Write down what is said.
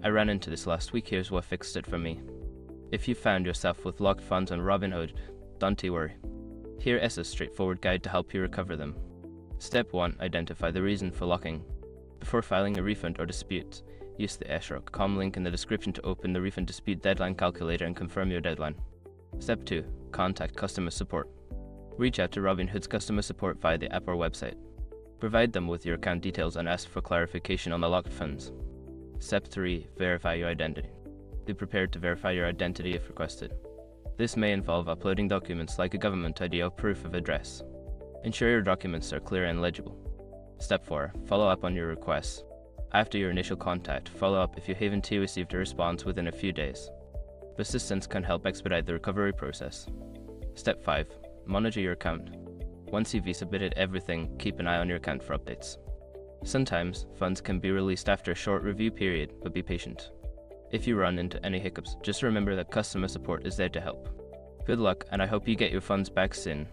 I ran into this last week. Here's what fixed it for me. If you found yourself with locked funds on Robinhood, don't worry. Here is a straightforward guide to help you recover them. Step 1. Identify the reason for locking. Before filing a refund or dispute, use the escrow.com link in the description to open the refund dispute deadline calculator and confirm your deadline. Step 2. Contact customer support. Reach out to Robinhood's customer support via the app or website. Provide them with your account details and ask for clarification on the locked funds. Step 3. Verify your identity. Be prepared to verify your identity if requested. This may involve uploading documents like a government ID or proof of address. Ensure your documents are clear and legible. Step 4. Follow up on your requests. After your initial contact, follow up if you haven't received a response within a few days. Persistence can help expedite the recovery process. Step 5. Monitor your account. Once you've submitted everything, keep an eye on your account for updates. Sometimes, funds can be released after a short review period, but be patient. If you run into any hiccups, just remember that customer support is there to help. Good luck, and I hope you get your funds back soon.